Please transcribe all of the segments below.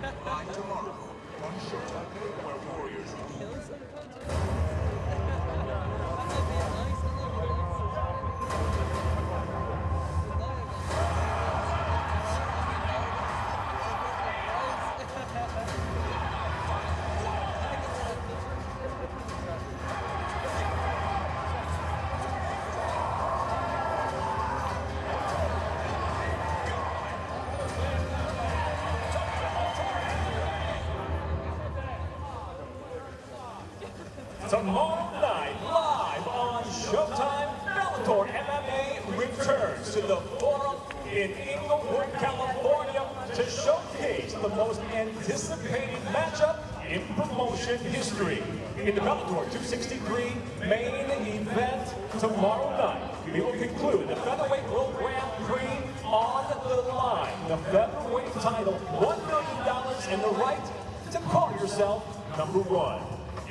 Live tomorrow on Showtime, where warriors Tomorrow night, live on Showtime, Bellator MMA returns to the Forum in Inglewood, California to showcase the most anticipated matchup in promotion history. In the Bellator 263 main event tomorrow night, we will conclude the Featherweight World Grand Prix on the line. The Featherweight title, $1 million and the right to call yourself number one.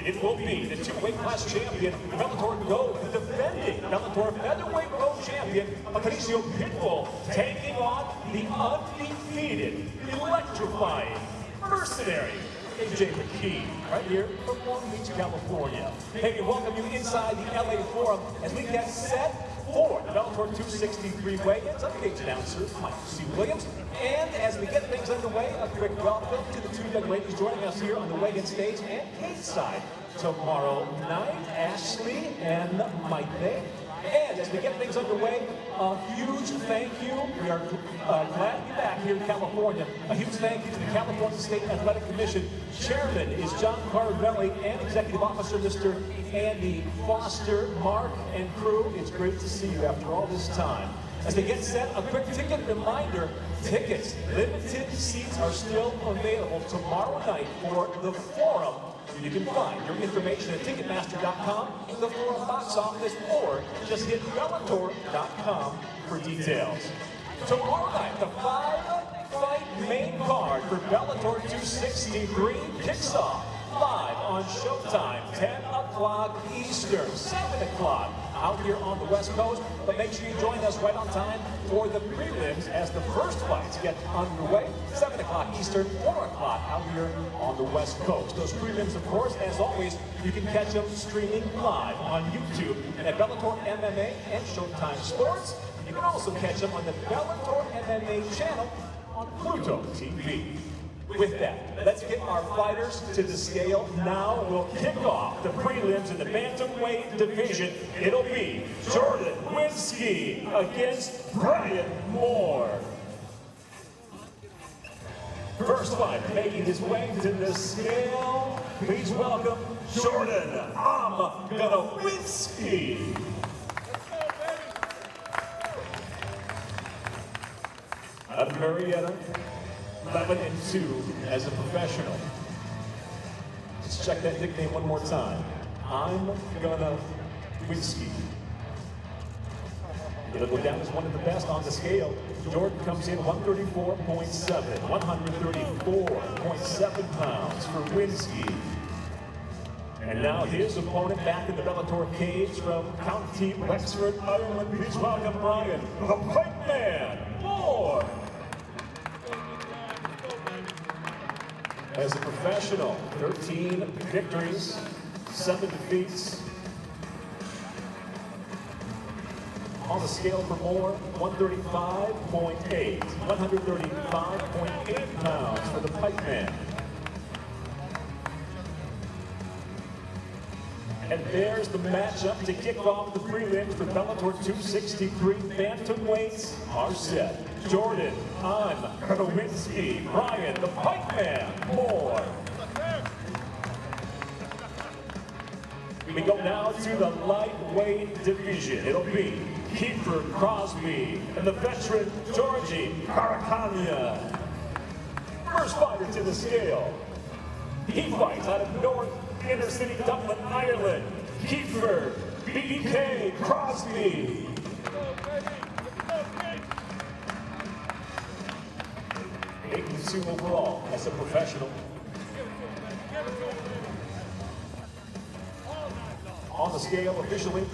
It will be the two-weight class champion, Bellator Gold, the defending Bellator featherweight world champion, Pitbull, taking on the undefeated, electrifying, mercenary, McKee, right here from Long Beach, California. Hey, we welcome you inside the LA Forum as we get set for the Bellator 263 weigh-ins. I'm cage announcer Michael C. Williams. And as we get things underway, a quick welcome to the two young ladies joining us here on the weigh-in stage and cage side tomorrow night, Ashley and Mike. And as we get things underway, a huge thank you. We are glad to be back here in California. A huge thank you to the California State Athletic Commission. Chairman is John Carvelli and Executive Officer Mr. Andy Foster. Mark and crew, it's great to see you after all this time. As they get set, a quick ticket reminder. Tickets, limited seats are still available tomorrow night for the Forum. You can find your information at Ticketmaster.com, the Forum box office, or just hit Bellator.com for details. Tomorrow night, the five-fight main card for Bellator 263 kicks off live on Showtime, 10 o'clock Eastern, 7 o'clock out here on the West Coast. But make sure you join us right on time for the prelims as the first fights get underway, 7 o'clock Eastern, 4 o'clock out here on the West Coast. Those prelims, of course, as always, you can catch them streaming live on YouTube and at Bellator MMA and Showtime Sports. You can also catch them on the Bellator MMA channel on Pluto TV. With that, let's get our fighters to the scale. Now we'll kick off the prelims in the bantamweight division. It'll be Jordan Winski against Brian Moore. First fight making his way to the scale. Please welcome Jordan Winski. Out of Marietta, 11-2 as a professional. Let's check that nickname one more time. I'm gonna Winski. It'll go down as one of the best on the scale. Jordan comes in 134.7, 134.7 pounds for Winski. And now his opponent back in the Bellator cage from County Wexford, Ireland. Please welcome Brian, the Pipe Man, Moore. As a professional, 13 victories, 7 defeats. On the scale for Moore, 135.8, 135.8 pounds for the Pipe Man. And there's the matchup to kick off the prelims for Bellator 263 bantamweights are set. Jordan, I'm Winski, Brian, the Pipe Man, Moore. We go now to the lightweight division. It'll be Kiefer, Crosbie, and the veteran Georgi, Karakhanyan. First fighter to the scale. He fights out of North Inner City, Dublin, Ireland. Kiefer, BK, Crosbie. 8-2 overall as a professional. On the scale officially,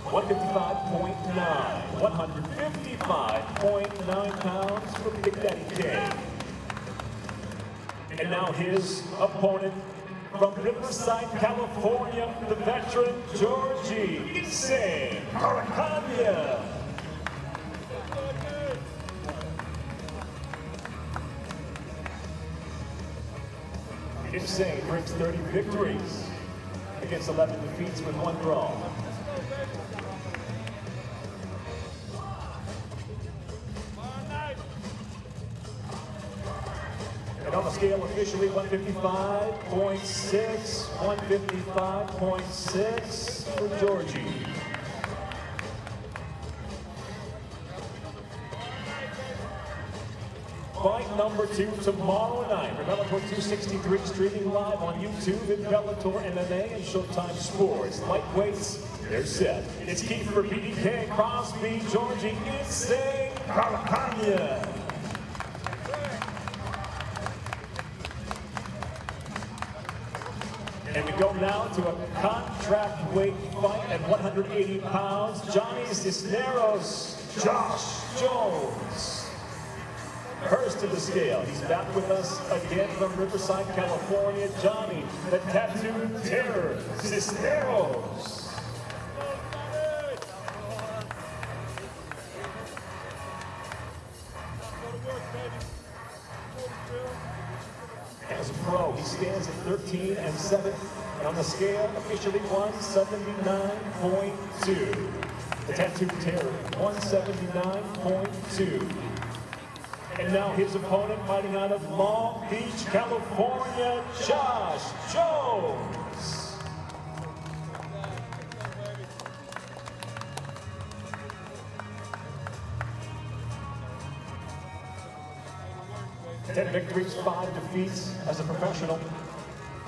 155.9, 155.9 pounds for Big Daddy K. And now his opponent from Riverside, California, the veteran Georgi Karakhanyan. Insane brings 30 victories against 11 defeats with 1 draw. And on the scale officially 155.6, 155.6 for Georgi. Fight number 2 tomorrow night. Bellator 263 streaming live on YouTube at Bellator MMA and Showtime Sports. Lightweights, they're set. It's Kiefer, BDK, Crosbie, Georgi, Insane, Karakhanyan. And we go now to a contract weight fight at 180 pounds. Johnny Cisneros, Josh Jones. First to the scale. He's back with us again from Riverside, California. Johnny, the tattooed terror, Cisneros. As a pro, he stands at 13-7, and on the scale, officially 179.2. The tattooed terror, 179.2. And now his opponent fighting out of Long Beach, California, Josh Jones. Ten victories, 5 defeats as a professional.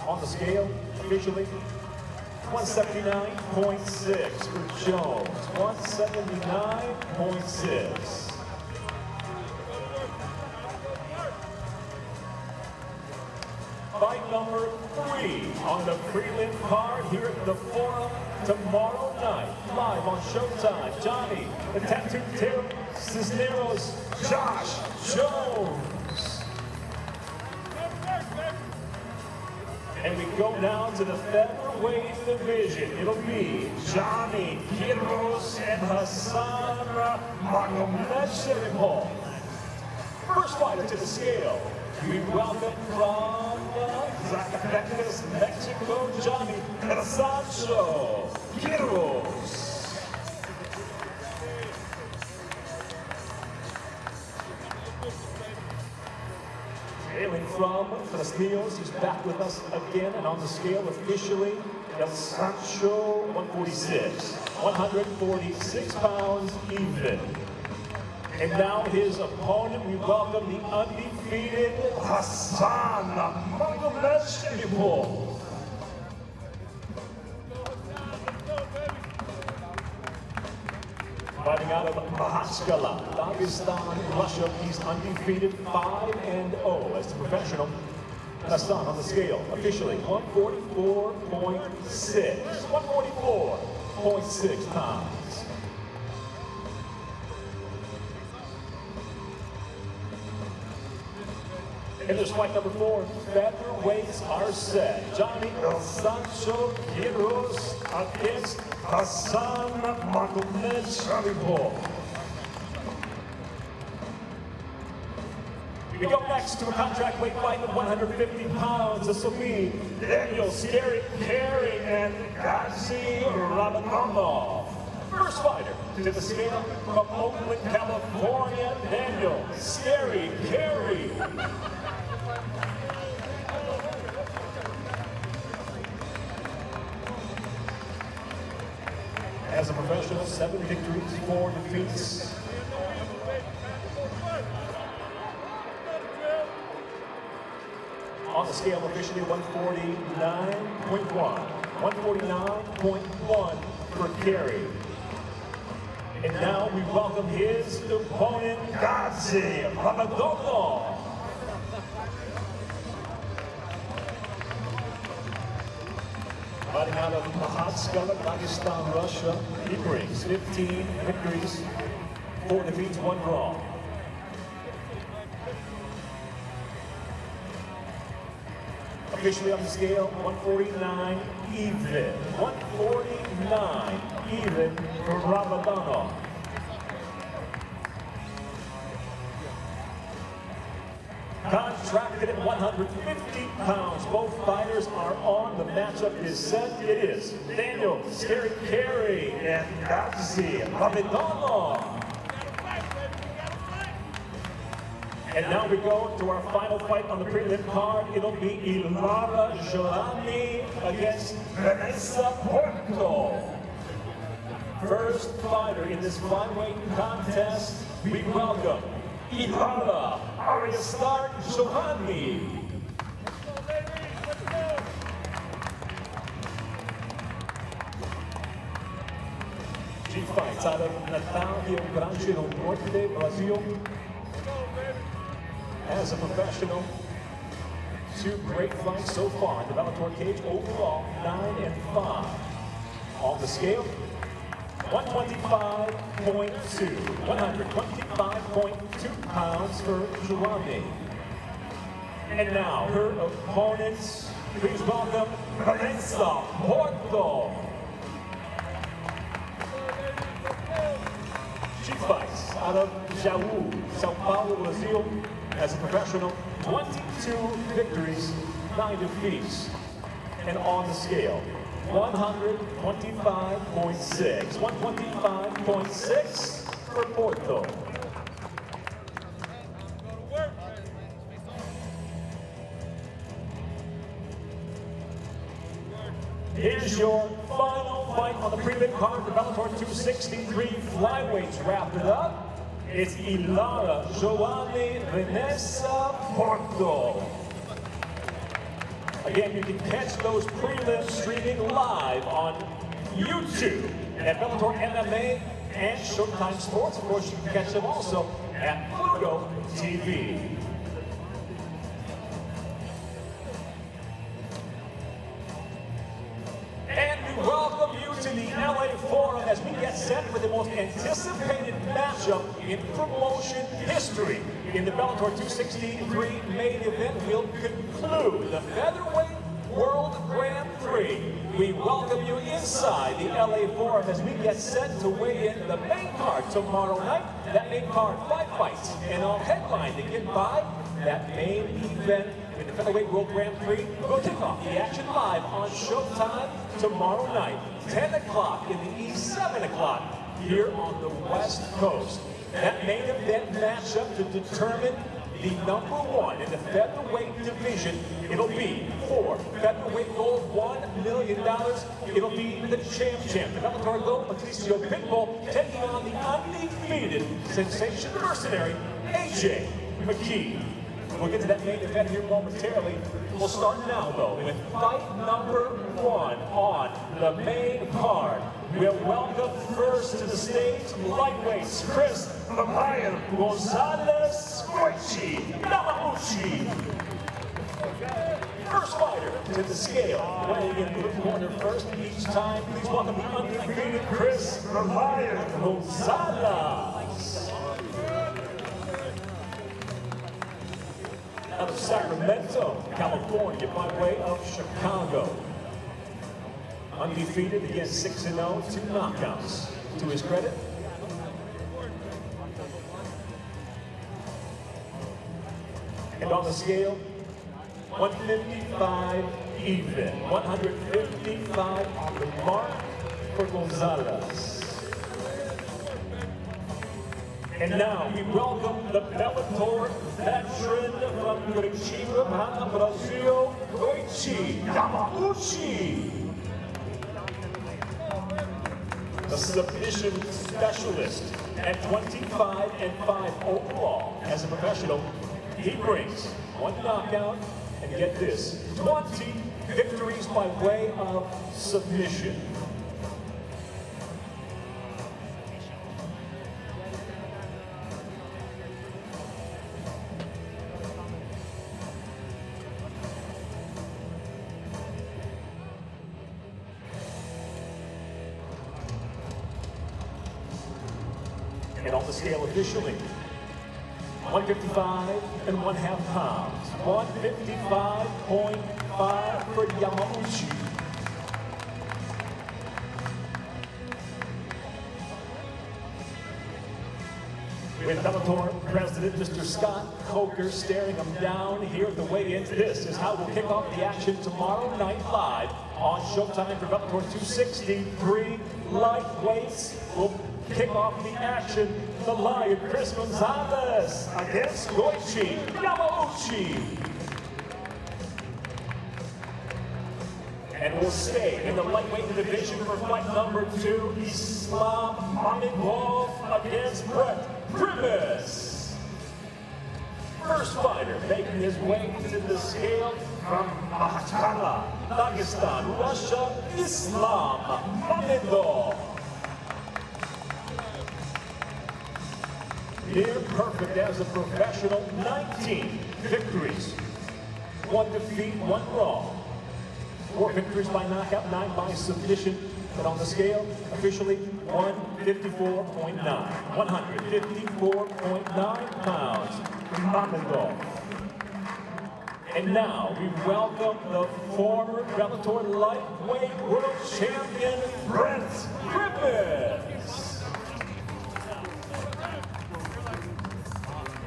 On the scale, officially, 179.6 for Jones, 179.6. Fight number 3 on the prelim card here at the Forum tomorrow night. Live on Showtime. Johnny, the tattooed terror, Cisneros, Josh Jones. And we go now to the featherweight division. It'll be Johnny, Quiroz, and Khasan Magomedsharipov. First fighter to the scale. We welcome from Zacatecas, Mexico, Johnny Sancho Quiroz. Hailing from Castillos, he's back with us again, and on the scale officially, El Sancho 146 pounds even. And now his opponent, we welcome the undefeated Khasan Magomedsharipov. Fighting out of Mahaskala, Dagestan, Russia, he's undefeated 5-0 as a professional. Khasan on the scale, officially 144.6 pounds. And there's fight number 4. Featherweights are set. Johnny Sancho Quiroz against Khasan Magomedsharipov. We go next to a contract weight fight of 150 pounds. This will be Emmanuel, Carey, and Gadzhi Rabadanov. First fighter to the scale from Oakland, California, Emmanuel, Carey. As a professional, 7 victories, 4 defeats. On the scale, officially 149.1. 149.1 for Carey. And now we welcome his opponent, Gadzhi Rabadanov. Fighting out of Mahaskala, Dagestan, Russia, he brings 15 victories, 4 defeats, 1 draw. Officially on the scale, 149 even. 149 even for Rabadanov. Contracted at 150 pounds. Both fighters are on. The matchup is set. It is Daniel Scary Carey and Gadzhi Rabadanov. And now we go to our final fight on the prelim card. It'll be Ilara Joanne against Vanessa Porto. First fighter in this flyweight contest, we welcome Ilara Joanne. She fights out of Natal, Rio Grande do Norte, Brazil. As a professional, 2 great fights so far in the Bellator cage. Overall, 9-5. On the scale, 125.2. 125.2 pounds for Joanne. And now, her opponents, please welcome Vanessa Porto. She fights out of Jaú, São Paulo, Brazil. As a professional, 22 victories, 9 defeats. And on the scale, 125.6. 125.6 for Porto. Here's your final fight on the prelim card for Bellator 263 flyweights. Wrapped it up. It's Ilara Joanne Vanessa Porto. Again, you can catch those prelims streaming live on YouTube at Bellator MMA and Showtime Sports. Of course, you can catch them also at Porto TV. And we welcome you to the LA Forum as we get set for the most anticipated matchup in promotion history. In the Bellator 263 main event, we'll conclude the Featherweight World Grand Prix. We welcome you inside the LA Forum as we get set to weigh in the main card tomorrow night. That main card, 5 fights, and I'll headline to get by that main event in the Featherweight World Grand Prix. We'll kick off the action live on Showtime tomorrow night, 10 o'clock in the East, 7 o'clock here on the West Coast. That main event matchup to determine the #1 in the featherweight division. It'll be for featherweight gold, $1 million. It'll be the champ, the Bellator gold, Patricio Pitbull, taking on the undefeated sensation mercenary, AJ McKee. We'll get to that main event here momentarily. We'll start now, though, with fight #1 on the main card. We'll welcome first to the stage, lightweights, Chris Gonzalez, Goiti, Yamauchi. First fighter to the scale, weighing in the corner first each time. Please welcome the undefeated Chris Gonzalez. Out of Sacramento, California, by way of Chicago. Undefeated against 6-0, 2 knockouts. To his credit, and on the scale, 155 even. 155 on the mark for Gonzalez. And now we welcome the Bellator veteran from Curitiba, Brazil, Goiti, Yamauchi. The submission specialist at 25-5 overall. As a professional, he brings 1 knockout and get this, 20 victories by way of submission. And on the scale officially, 155 1/2 pounds, 155.5 155 for Yamauchi. With Bellator President Mr. Scott Coker staring him down here at the weigh-ins. This is how we'll kick off the action tomorrow night live on Showtime for Bellator 263 lightweights. We'll kick off the action. The Lion, Chris Gonzalez against Goiti, Yamauchi. And we'll stay in the lightweight division for fight number 2. Mamedov against Brent. Primus. First fighter making his way to the scale from Magomedsharipov, Dagestan, Russia, Mamedov. Near perfect as a professional, 19 victories, 1 defeat, 1 wrong. 4 victories by knockout, 9 by submission. But on the scale, officially 154.9. 154.9 pounds, Mamedov. And now we welcome the former Bellator lightweight world champion, Brent Primus.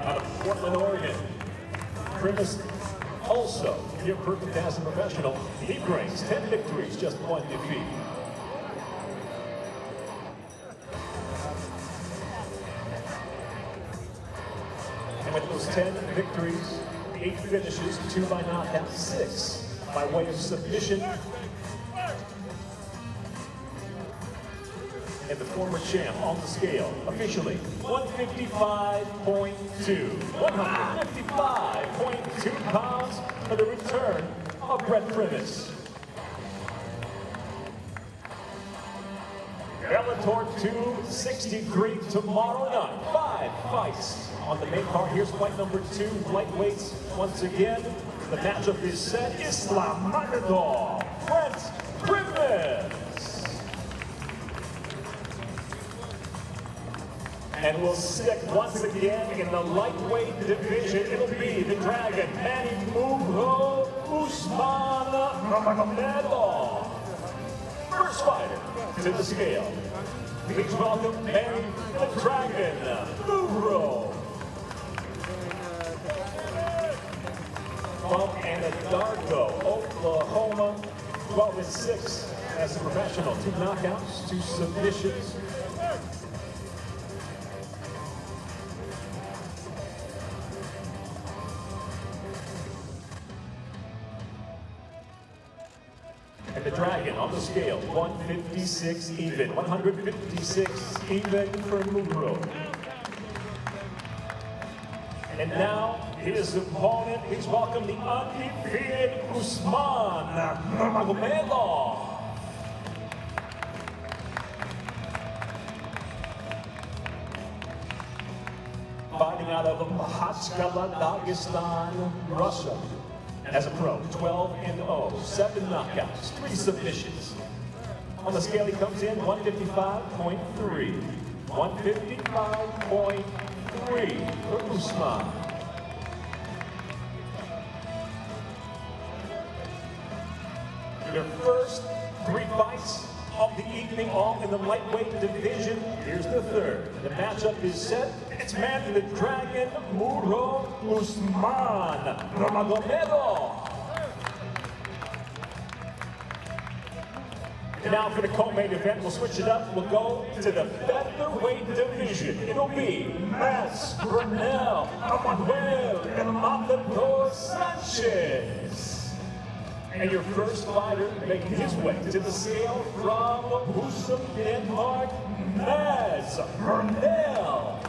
Out of Portland, Oregon, Primus also near perfect as a professional. He brings 10 victories, just 1 defeat. And with those 10 victories, 8 finishes, 2 by knockout, 6 by way of submission. And the former champ on the scale, officially 155.2. 155.2 pounds for the return of Brent Primus. Bellator 263 tomorrow night. 5 fights on the main card. Here's fight number 2, lightweights. Once again, the matchup is set. Manny, Brent Primus. And we'll stick once again in the lightweight division. It'll be the Dragon, Manny, Muro, Usman, Nurmagomedov. First fighter to the scale. Please welcome Manny, the Dragon, Muro. From Anadarko, Oklahoma, 12-6 as a professional. 2 knockouts, 2 submissions. And the Dragon on the scale, 156 even, 156 even for Muro. And now his opponent, please welcome the undefeated Usman Nurmagomedov. Fighting out of Magomedsharipov, Dagestan, Russia. As a pro, 12-0, 7 knockouts, 3 submissions. On the scale, he comes in 155.3. 155.3 for Usman. Their first 3 fights of the evening, all in the lightweight division. Here's the third. The matchup is set. It's Manny the Dragon, Muro, Usman Nurmagomedov. And now for the co-main event, we'll switch it up. We'll go to the featherweight division. It'll be Burnell, Emmanuel, and Sanchez. And your first fighter making his way to the scale from Usman, Denmark, Burnell.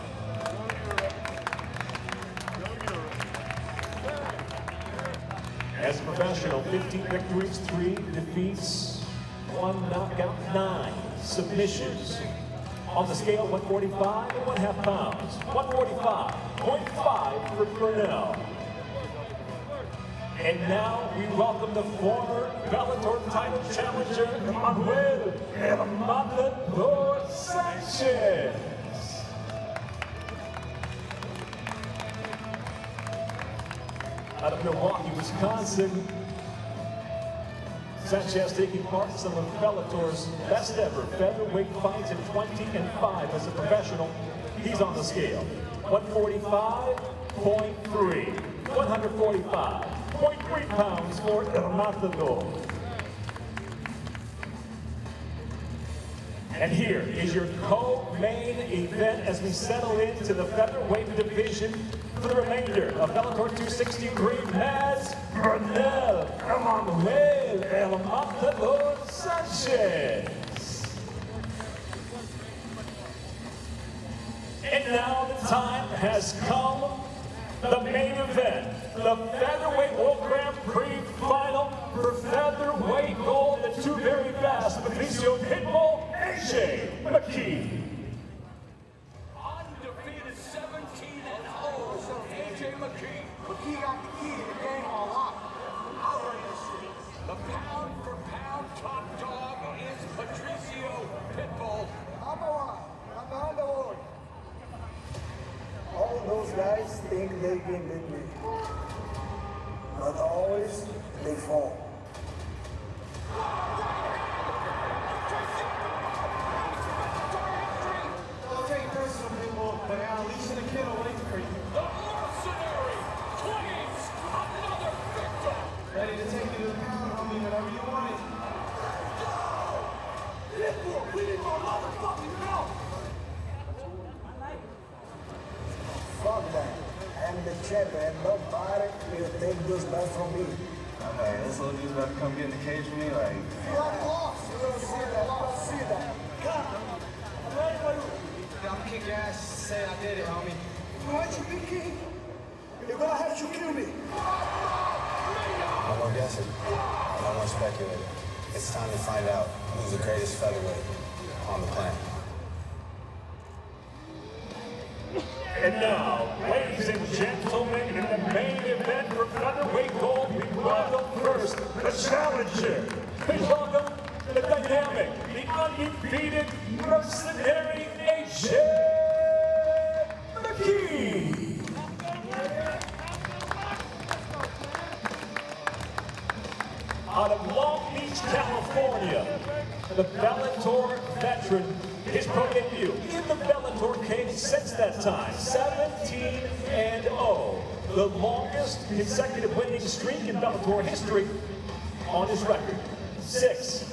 As a professional, 15 victories, 3 defeats, 1 knockout, 9 submissions. On the scale, 145 and 1/2 pounds. 145.5 for Burnell. And now we welcome the former Bellator title challenger, Emmanuel and Sanchez. Out of Milwaukee, Wisconsin, Sanchez taking part in some of Bellator's best ever featherweight fights at 20-5 as a professional. He's on the scale. 145.3. 145.3 pounds for Nurmagomedov. And here is your co-main event as we settle into the featherweight division for the remainder of Bellator 263. As Burnell, Emmanuel, Sanchez. And now the time has come. The main event, the Featherweight World Grand Prix final for featherweight gold, the two very fast, Pitbull, McKee. Undefeated 17-0. McKee. McKee got the key to the game on lock. The pound-for-pound top dog is Pitbull. Number one. All those guys think they can beat me, but always they fall. Don't take it personal, people, but I'm leashing the kid away for you. The mercenary claims another victim. Ready to take you to the pound, homie, whenever you want it. Pitbull, we need more motherfucking help. Fuck that. I'm the champion. Nobody will take this back from me. Alright, this little dude's about to come get in the cage with me, like... You are lost. You don't see that. You don't see that. Come. I'm ready for you. I'm kick your ass, say I did it, homie. You want to be king? You're gonna have to kill me. No more guessing. No more speculating. It's time to find out who's the greatest featherweight on the planet. And now, ladies and gentlemen, in the main event for featherweight gold, we welcome first the challenger. Please welcome the dynamic, the undefeated mercenary McKee. Out of Long Beach, California, the Bellator veteran, his pro debut in the Bellator cage since that time, 17-0, the longest consecutive winning streak in Bellator history on his record. 6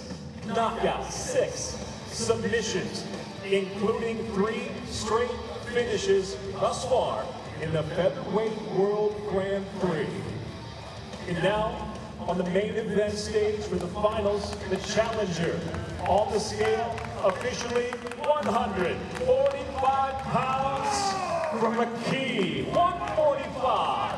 knockouts, 6 submissions, including 3 straight finishes thus far in the Featherweight World Grand Prix. And now, on the main event stage for the finals, the challenger on the scale, officially 145 pounds from McKee, 145.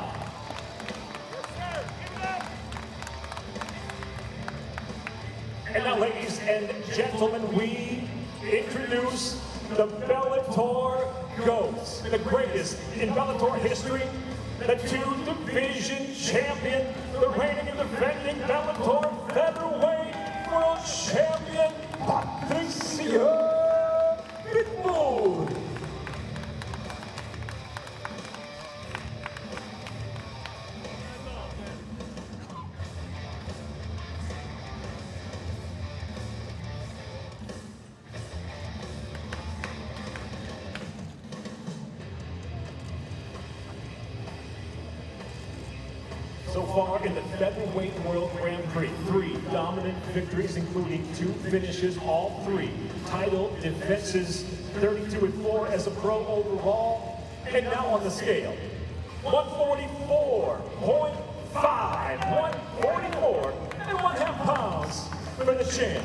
And now, ladies and gentlemen, we introduce the Bellator GOATs, the greatest in Bellator history, the 2-division champion, the reigning and defending Bellator featherweight world champion, Pitbull. So far in the Featherweight World Grand Prix, 3 dominant victories, including 2 finishes, all 3 title defenses, 32-4 as a pro overall, and now on the scale, 144.5, 144 and 1/2 pounds for the champ.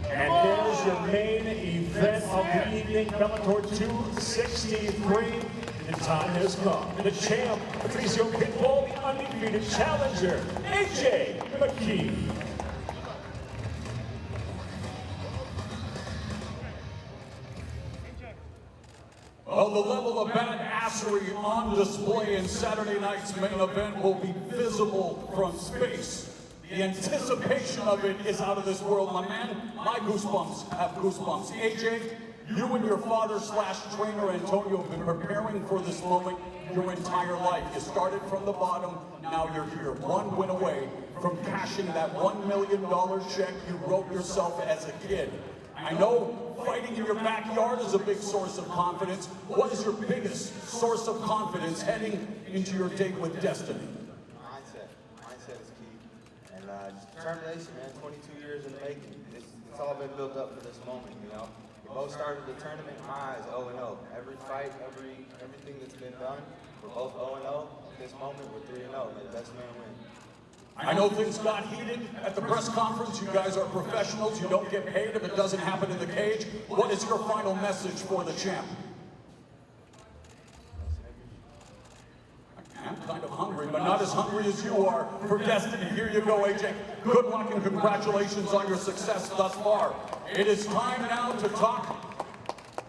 And there's your main event of the evening, Bellator 263. The time has come. The champ, Pitbull, the undefeated challenger, McKee. Well, the level of badassery on display in Saturday night's main event will be visible from space. The anticipation of it is out of this world, my man. My goosebumps have goosebumps. AJ, You and your father/trainer Antonio have been preparing for this moment your entire life. You started from the bottom, now you're here, one win away from cashing that $1 million check you wrote yourself as a kid. I know fighting in your backyard is a big source of confidence. What is your biggest source of confidence heading into your date with destiny? Mindset. Mindset is key. And just determination, man. 22 years in the making. It's all been built up for this moment, you know. We both started the tournament, my eyes 0-0. Every fight, everything that's been done, we're both 0-0. At this moment, we're 3-0. May the best man win. I know things got heated at the press conference. You guys are professionals. You don't get paid if it doesn't happen in the cage. What is your final message for the champ? I'm kind of hungry, but not as hungry as you are for destiny. Here you go, AJ. Good luck and congratulations on your success thus far. It is time now to talk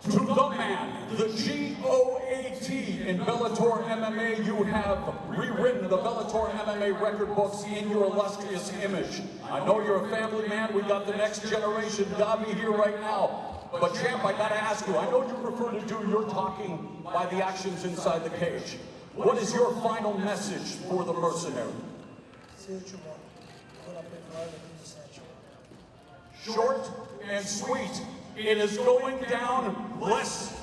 to the man, the G-O-A-T in Bellator MMA. You have rewritten the Bellator MMA record books in your illustrious image. I know you're a family man. We got the next generation Gabi here right now. But champ, I gotta ask you, I know you prefer to do your talking by the actions inside the cage. What is your final message for the mercenary? See you tomorrow. Put up a private in the sanctuary. Short and sweet. It is going down less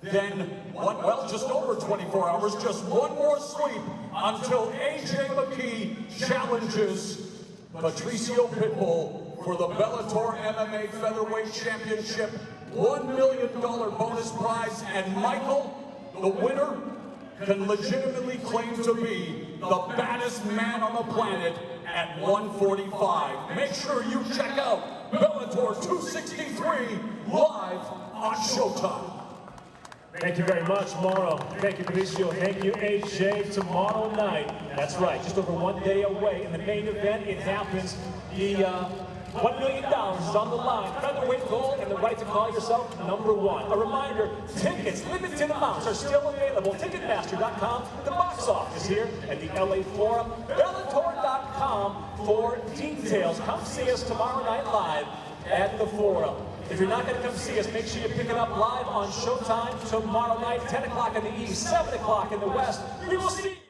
than just over 24 hours. Just one more sleep until AJ McKee challenges Patricio Pitbull for the Bellator MMA Featherweight Championship. $1 million bonus prize, and Michael, the winner, can legitimately claim to be the baddest man on the planet at 145. Make sure you check out Bellator 263 live on Showtime. Thank you very much, Muro. Thank you, Patricio. Thank you, AJ. Tomorrow night, that's right, just over 1 day away. In the main event, it happens. The $1 million is on the line. Featherweight gold and the right to call yourself #1. A reminder, tickets, limited amounts, are still available. Ticketmaster.com. The box office here at the LA Forum. Bellator.com for details. Come see us tomorrow night live at the Forum. If you're not going to come see us, make sure you pick it up live on Showtime tomorrow night, 10 o'clock in the East, 7 o'clock in the West. We will see you.